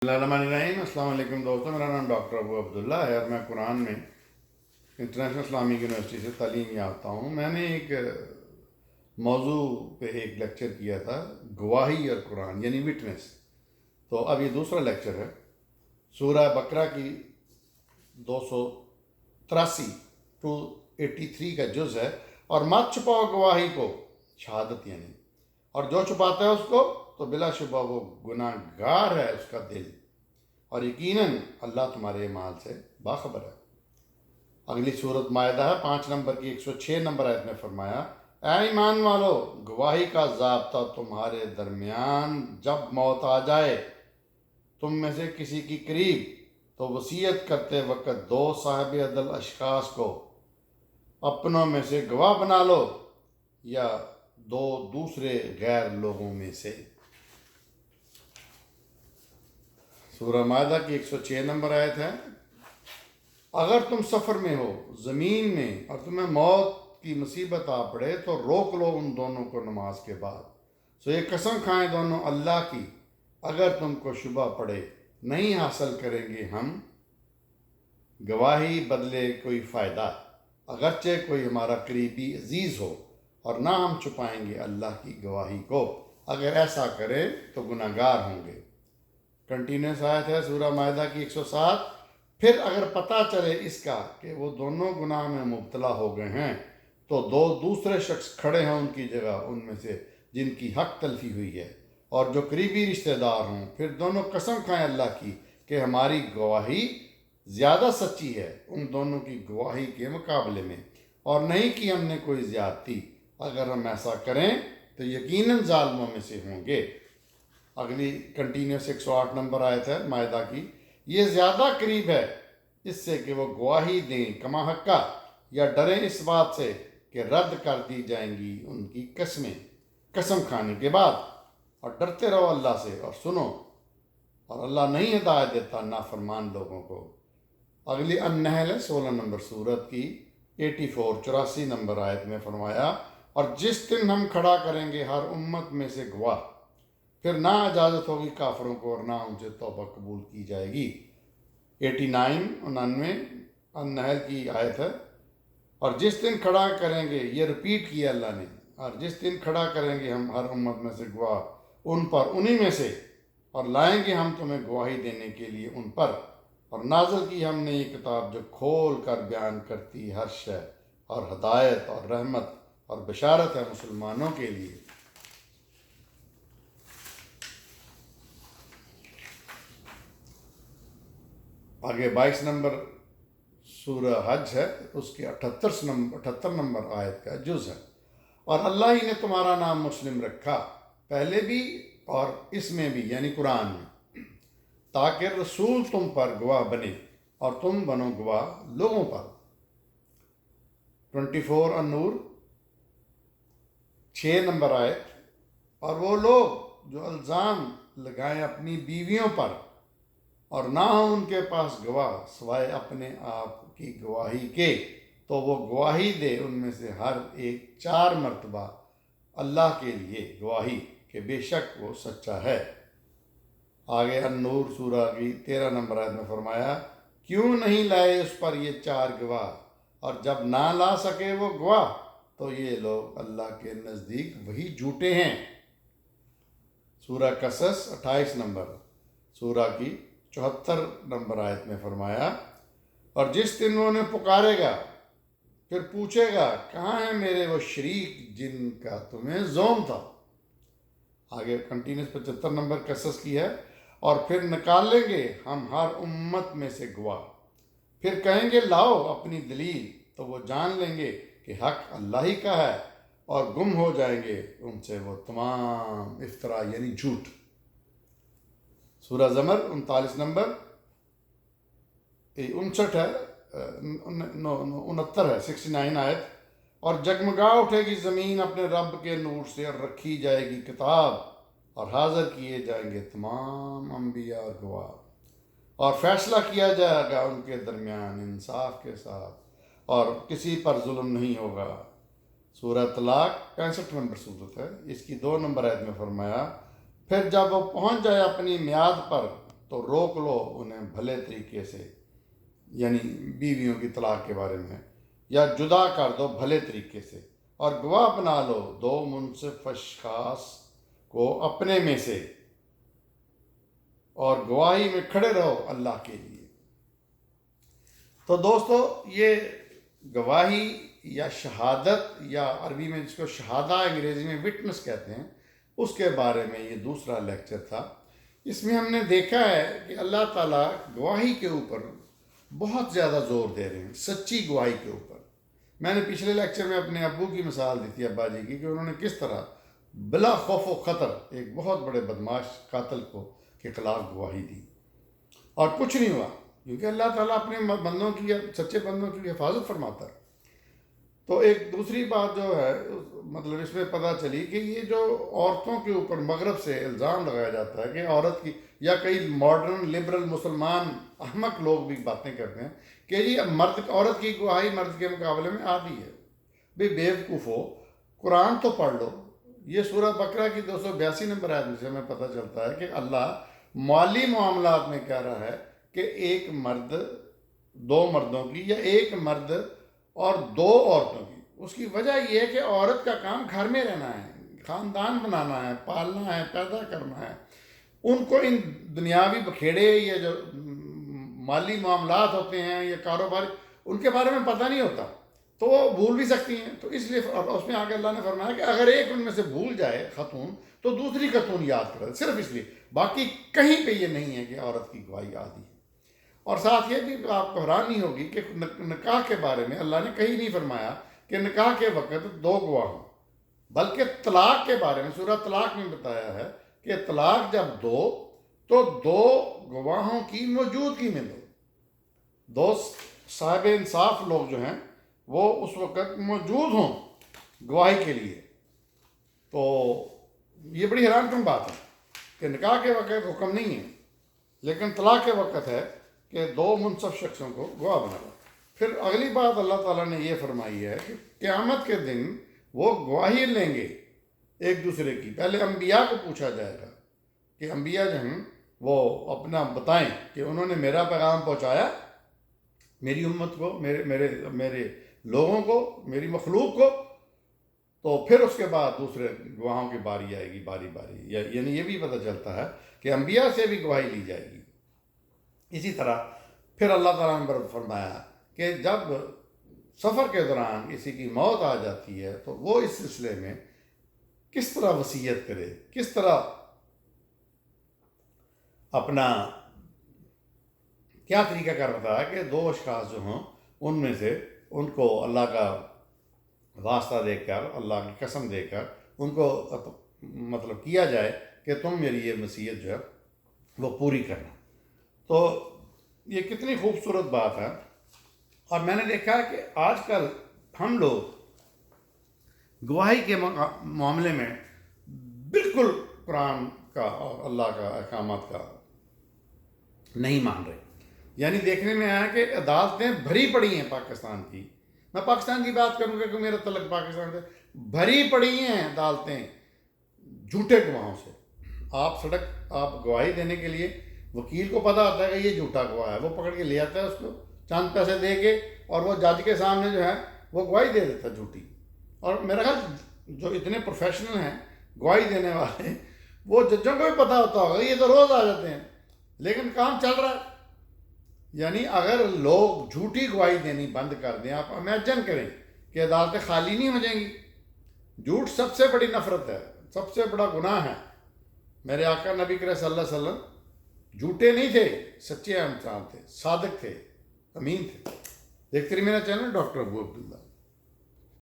बिस्मिल्लाहिर्रहमानिर्रहीम। अस्सलाम वालेकुम दोस्तों, मेरा नाम डॉक्टर अबू अब्दुल्ला है और मैं कुरान में इंटरनेशनल इस्लामिक यूनिवर्सिटी से तालीम याफ्ता हूँ। मैंने एक मौजू पे एक लेक्चर किया था, गवाही और कुरान यानी विटनेस। तो अब ये दूसरा लेक्चर है। सूरह बकरा की 283 टू 83 का जुज़ है। और मत छुपाओ गवाही को, शहादत यानी, और जो छुपाता है उसको तो बिलाशुबा वो गुनाहगार है उसका दिल, और यकीनन अल्लाह तुम्हारे माल से बाखबर है। अगली सूरत मायदा है 5 नंबर की 106 नंबर आयत में फरमाया, ऐ ईमान वालो, गवाही का ज़ाब्ता तुम्हारे दरमियान जब मौत आ जाए तुम में से किसी की करीब, तो वसीयत करते वक्त दो साहिब अदल अशखास को अपनों में से गवाह बना लो या दो दूसरे गैर लोगों में से। सूरह मायदा की 106 नंबर आयत है, अगर तुम सफ़र में हो ज़मीन में और तुम्हें मौत की मुसीबत आ पड़े तो रोक लो उन दोनों को नमाज के बाद। सो ये कसम खाएं दोनों अल्लाह की, अगर तुमको शुबा पड़े नहीं हासिल करेंगे हम गवाही बदले कोई फ़ायदा, अगरचे कोई हमारा करीबी अजीज़ हो, और ना हम छुपाएंगे अल्लाह की गवाही को, अगर ऐसा करें तो गुनाहगार होंगे। कंटिन्यूस आयत है सूरह मायदा की 107, फिर अगर पता चले इसका कि वो दोनों गुनाह में मुब्तला हो गए हैं तो दो दूसरे शख्स खड़े हों उनकी जगह उनमें से जिनकी हक तलफी हुई है, और जो करीबी रिश्तेदार हों, फिर दोनों कसम खाएं अल्लाह की कि हमारी गवाही ज़्यादा सच्ची है उन दोनों की गवाही के मुकाबले में, और नहीं कि हमने कोई ज़्यादती, अगर हम ऐसा करें तो यकीनन ज़ालिमों में से होंगे। अगली कंटिन्यूस 108 नंबर आयत है मायदा की, ये ज़्यादा करीब है इससे कि वो गवाही दें कमा हक्का, या डरें इस बात से कि रद्द कर दी जाएंगी उनकी कस्में कसम खाने के बाद, और डरते रहो अल्लाह से और सुनो, और अल्लाह नहीं हिदायत देता नाफरमान लोगों को। अगली अन्नहल है 16 नंबर सूरत की 84 नंबर आयत में फरमाया, और जिस दिन हम खड़ा करेंगे हर उम्मत में से गवाह, फिर ना इजाज़त होगी काफरों को और ना उनसे तौबा कबूल की जाएगी। 99 अन्नहल की आयत है, और जिस दिन खड़ा करेंगे, ये रिपीट किया अल्लाह ने, और जिस दिन खड़ा करेंगे हम हर उम्मत में से गवाह उन पर उन्हीं में से, और लाएंगे हम तुम्हें गवाही देने के लिए उन पर, और नाज़िल की हमने ये किताब जो खोल कर बयान करती हर शय और हदायत और रहमत और बशारत है मुसलमानों के लिए। आगे 22 नंबर सूरह हज है, उसके 78 नंबर आयत का जुज़ है, और अल्लाह ही ने तुम्हारा नाम मुस्लिम रखा, पहले भी और इसमें भी यानी कुरान में, ताकि रसूल तुम पर गवाह बने और तुम बनो गवाह लोगों पर। 24 अन-नूर 6 नंबर आयत, और वो लोग जो इल्ज़ाम लगाएं अपनी बीवियों पर और ना हो उनके पास गवाह सिवाय अपने आप की गवाही के, तो वो गवाही दे उनमें से हर एक 4 मरतबा अल्लाह के लिए गवाही कि बेशक वो सच्चा है। आगे अन-नूर सूरह की 13 नंबर आयत में फरमाया, क्यों नहीं लाए उस पर ये 4 गवाह, और जब ना ला सके वो गवाह तो ये लोग अल्लाह के नज़दीक वही झूठे हैं। सूरह कसस 28 नंबर सूरह की 74 नंबर आयत में फरमाया, और जिस दिन उन्हें पुकारेगा फिर पूछेगा कहाँ है मेरे वो शरीक जिनका तुम्हें ज़ोम था। आगे कंटिन्यूस 75 नंबर कसस की है, और फिर निकाल लेंगे हम हर उम्मत में से गवाह, फिर कहेंगे लाओ अपनी दलील, तो वो जान लेंगे कि हक अल्लाह ही का है, और गुम हो जाएंगे उनसे वो तमाम इफ्तरा यानी झूठ। सूरह ज़मर 39 नंबर 59 है 69 है 69 आयत, और जगमगा उठेगी ज़मीन अपने रब के नूर से, और रखी जाएगी किताब, और हाज़िर किए जाएंगे तमाम अम्बिया और गवाह, और फैसला किया जाएगा उनके दरमियान इंसाफ के साथ, और किसी पर जुल्म नहीं होगा। सूरह तलाक 65 नंबर सूरत है, इसकी 2 नंबर आयत में फरमाया, फिर जब वो पहुंच जाए अपनी मियाद पर تو روک لو انہیں بھلے طریقے سے، یعنی بیویوں کی طلاق کے بارے میں، یا جدا کر دو بھلے طریقے سے، اور گواہ بنا لو دو منصف اشخاص کو اپنے میں سے، اور گواہی میں کھڑے رہو اللہ کے لیے۔ تو دوستو، یہ گواہی یا شہادت، یا عربی میں جس کو شہادہ انگریزی میں وٹنس کہتے ہیں، اس کے بارے میں یہ دوسرا لیکچر تھا۔ اس میں ہم نے دیکھا ہے کہ اللہ تعالیٰ گواہی کے اوپر بہت زیادہ زور دے رہے ہیں، سچی گواہی کے اوپر۔ میں نے پچھلے لیکچر میں اپنے ابو کی مثال دی تھی، ابا جی کی، کہ انہوں نے کس طرح بلا خوف و خطر ایک بہت بڑے بدماش قاتل کے خلاف گواہی دی، اور کچھ نہیں ہوا، کیونکہ اللہ تعالیٰ اپنے بندوں کی، سچے بندوں کی حفاظت فرماتا ہے۔ تو ایک دوسری بات جو ہے، مطلب اس میں پتہ چلی کہ یہ جو عورتوں کے اوپر مغرب سے الزام لگایا جاتا ہے کہ عورت کی، یا کئی ماڈرن لبرل مسلمان احمق لوگ بھی باتیں کرتے ہیں کہ جی عورت کی گواہی مرد کے مقابلے میں آدھی ہے۔ بھئی بیوقوفو، قرآن تو پڑھ لو۔ یہ سورہ بقرہ کی 282 نمبر آیت میں سے ہمیں پتہ چلتا ہے کہ اللہ مالی معاملات میں کہہ رہا ہے کہ ایک مرد دو مردوں کی، یا ایک مرد اور دو عورتوں کی۔ اس کی وجہ یہ ہے کہ عورت کا کام گھر میں رہنا ہے، خاندان بنانا ہے، پالنا ہے، پیدا کرنا ہے۔ ان کو ان دنیاوی بکھیڑے یا جو مالی معاملات ہوتے ہیں یا کاروبار، ان کے بارے میں پتہ نہیں ہوتا، تو وہ بھول بھی سکتی ہیں۔ تو اس لیے اس میں آگے اللہ نے فرمایا کہ اگر ایک ان میں سے بھول جائے خاتون، تو دوسری خاتون یاد کرے، صرف اس لیے، باقی کہیں پہ یہ نہیں ہے کہ عورت کی گواہی آدھی ہے۔ اور ساتھ یہ بھی آپ کو حیرانی ہوگی کہ نکاح کے بارے میں اللہ نے کہیں نہیں فرمایا کہ نکاح کے وقت دو گواہ ہوں، بلکہ طلاق کے بارے میں سورہ طلاق میں بتایا ہے کہ طلاق جب دو تو دو گواہوں کی موجودگی میں دو، دو صاحب انصاف لوگ جو ہیں وہ اس وقت موجود ہوں گواہی کے لیے۔ تو یہ بڑی حیران کن بات ہے کہ نکاح کے وقت حکم نہیں ہے، لیکن طلاق کے وقت ہے کہ دو منصف شخصوں کو گواہ بنا لو۔ پھر اگلی بات اللہ تعالیٰ نے یہ فرمائی ہے کہ قیامت کے دن وہ گواہی لیں گے ایک دوسرے کی۔ پہلے انبیاء کو پوچھا جائے گا کہ انبیاء جو ہیں وہ اپنا بتائیں کہ انہوں نے میرا پیغام پہنچایا میری امت کو، میرے لوگوں کو، میری مخلوق کو۔ تو پھر اس کے بعد دوسرے گواہوں کی باری آئے گی، باری یعنی یہ بھی پتہ چلتا ہے کہ انبیاء سے بھی گواہی لی جائے گی۔ اسی طرح پھر اللہ تعالیٰ نے فرمایا کہ جب سفر کے دوران کسی کی موت آ جاتی ہے تو وہ اس سلسلے میں کس طرح وصیت کرے، کس طرح اپنا کیا طریقہ کار بتایا کہ دو اشخاص جو ہوں ان میں سے ان کو اللہ کا واسطہ دے کر، اللہ کی قسم دے کر ان کو مطلب کیا جائے کہ تم میری یہ وصیت جو ہے وہ پوری کرنا۔ تو یہ کتنی خوبصورت بات ہے۔ اور میں نے دیکھا کہ آج کل ہم لوگ گواہی کے معاملے میں بالکل قرآن کا اور اللہ کا احکامات کا نہیں مان رہے۔ یعنی دیکھنے میں آیا کہ عدالتیں بھری پڑی ہیں پاکستان کی، میں پاکستان کی بات کروں گا کہ میرا تعلق پاکستان سے، بھری پڑی ہیں عدالتیں جھوٹے گواہوں سے۔ آپ گواہی دینے کے لیے وکیل کو پتہ ہوتا ہے کہ یہ جھوٹا گواہ ہے، وہ پکڑ کے لے آتا ہے اس کو چند پیسے دے کے، اور وہ جج کے سامنے جو ہے وہ گواہی دے دیتا ہے جھوٹی۔ اور میرا خیال جو اتنے پروفیشنل ہیں گواہی دینے والے، وہ ججوں کو بھی پتہ ہوتا ہوگا، یہ تو روز آ جاتے ہیں، لیکن کام چل رہا ہے۔ یعنی اگر لوگ جھوٹی گواہی دینی بند کر دیں، آپ امیجن کریں کہ عدالتیں خالی نہیں ہو جائیں گی۔ جھوٹ سب سے بڑی نفرت ہے، سب سے بڑا گناہ ہے۔ میرے آقا نبی کریم صلی اللہ علیہ وسلم جھوٹے نہیں تھے، سچے انسان تھے، صادق تھے، امین تھے۔ دیکھتے رہیے میرا چینل ڈاکٹر ابو عبداللہ۔